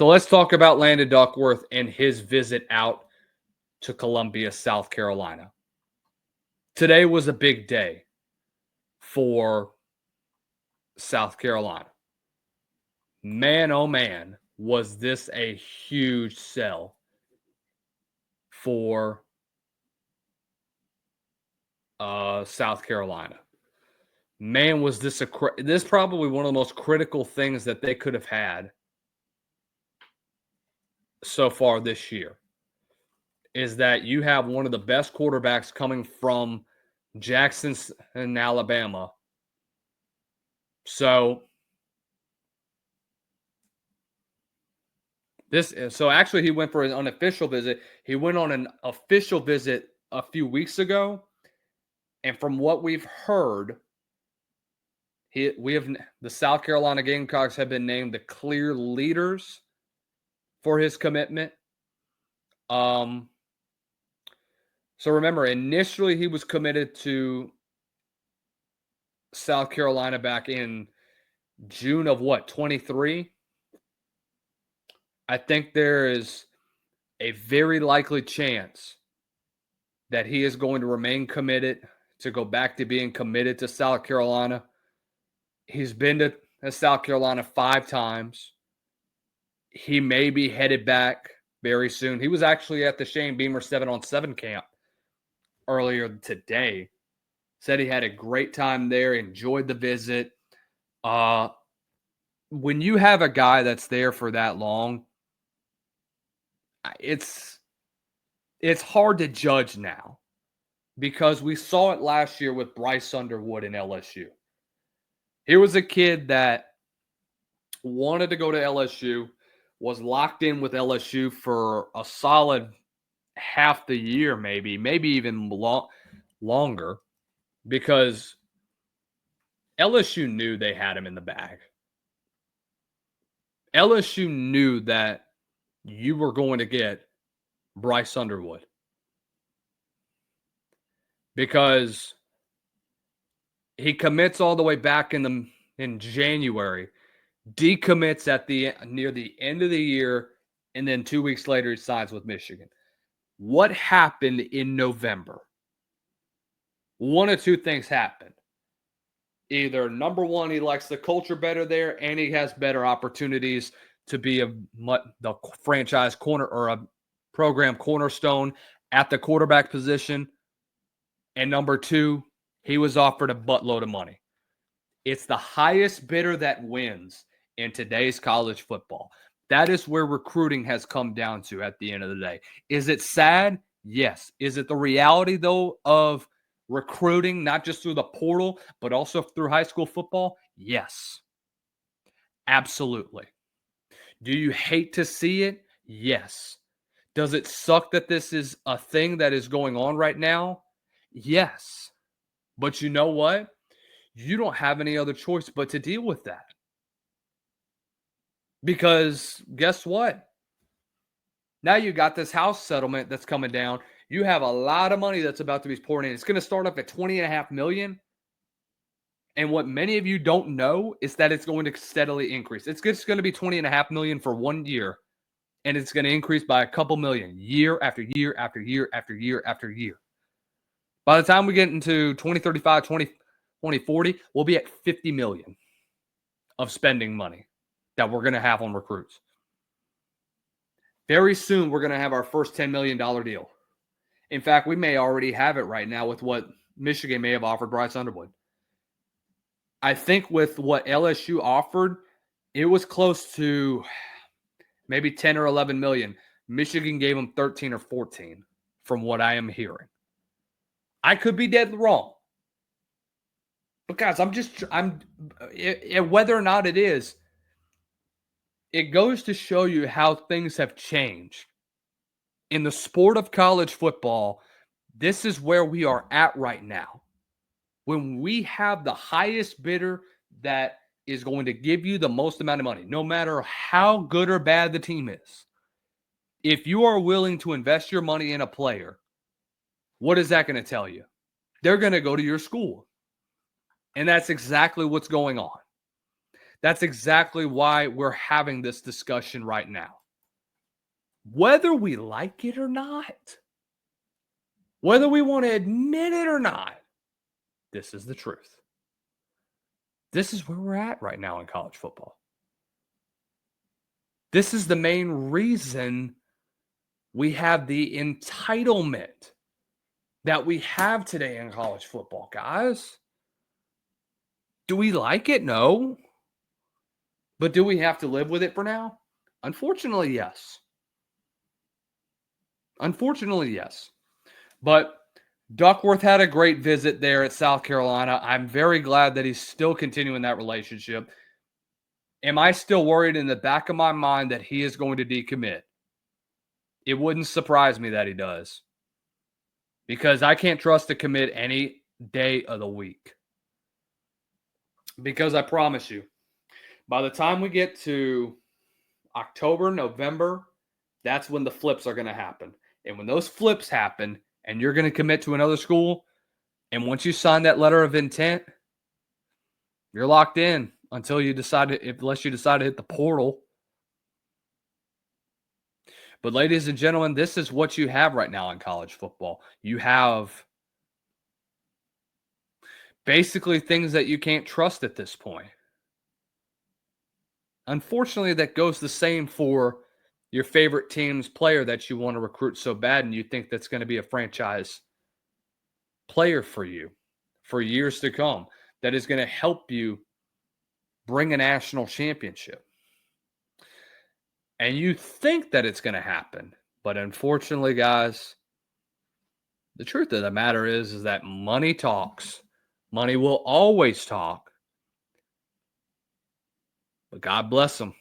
So let's talk about Landon Duckworth and his visit out to Columbia, South Carolina. Today was a big day for South Carolina. Man, oh man, was this a huge sell for South Carolina. Man, was this this probably one of the most critical things that they could have had so far this year, is that you have one of the best quarterbacks coming from Jackson in Alabama. So actually he went for an unofficial visit. He went on an official visit a few weeks ago. And from what we've heard, the South Carolina Gamecocks have been named the clear leaders for his commitment. So remember, initially he was committed to South Carolina back in June of 23? I think there is a very likely chance that he is going to remain committed, to go back to being committed to South Carolina. He's been to South Carolina 5 times. He may be headed back very soon. He was actually at the Shane Beamer 7-on-7 camp earlier today. Said he had a great time there, enjoyed the visit. When you have a guy that's there for that long, it's hard to judge now, because we saw it last year with Bryce Underwood in LSU. Here was a kid that wanted to go to LSU, was locked in with LSU for a solid half the year, maybe even longer, because LSU knew they had him in the bag. LSU knew that you were going to get Bryce Underwood, because he commits all the way back in January, decommits near the end of the year, and then 2 weeks later he signs with Michigan. What happened in November? One of two things happened. Either, number one, he likes the culture better there, and he has better opportunities to be the franchise corner or a program cornerstone at the quarterback position. And number two, he was offered a buttload of money. It's the highest bidder that wins in today's college football. That is where recruiting has come down to at the end of the day. Is it sad? Yes. Is it the reality, though, of recruiting, not just through the portal, but also through high school football? Yes. Absolutely. Do you hate to see it? Yes. Does it suck that this is a thing that is going on right now? Yes. But you know what? You don't have any other choice but to deal with that. Because guess what? Now you got this house settlement that's coming down. You have a lot of money that's about to be poured in. It's going to start up at $20.5 million. And what many of you don't know is that it's going to steadily increase. It's just going to be $20.5 million for 1 year. And it's going to increase by a couple million year after year after year after year after year. By the time we get into 2035, 2040, we'll be at $50 million of spending money that we're going to have on recruits. Very soon, we're going to have our first $10 million deal. In fact, we may already have it right now with what Michigan may have offered Bryce Underwood. I think with what LSU offered, it was close to maybe 10 or 11 million. Michigan gave them 13 or 14 from what I am hearing. I could be dead wrong. But guys, whether or not it is, it goes to show you how things have changed. In the sport of college football, this is where we are at right now. When we have the highest bidder that is going to give you the most amount of money, no matter how good or bad the team is. If you are willing to invest your money in a player, what is that going to tell you? They're going to go to your school. And that's exactly what's going on. That's exactly why we're having this discussion right now. Whether we like it or not, whether we want to admit it or not, this is the truth. This is where we're at right now in college football. This is the main reason we have the entitlement that we have today in college football, guys. Do we like it? No. But do we have to live with it for now? Unfortunately, yes. Unfortunately, yes. But Duckworth had a great visit there at South Carolina. I'm very glad that he's still continuing that relationship. Am I still worried in the back of my mind that he is going to decommit? It wouldn't surprise me that he does. Because I can't trust to commit any day of the week. Because I promise you, by the time we get to October, November, that's when the flips are going to happen. And when those flips happen and you're going to commit to another school, and once you sign that letter of intent, you're locked in until you decide unless you decide to hit the portal. But ladies and gentlemen, this is what you have right now in college football. You have basically things that you can't trust at this point. Unfortunately, that goes the same for your favorite team's player that you want to recruit so bad and you think that's going to be a franchise player for you for years to come that is going to help you bring a national championship. And you think that it's going to happen. But unfortunately, guys, the truth of the matter is that money talks. Money will always talk. But God bless them.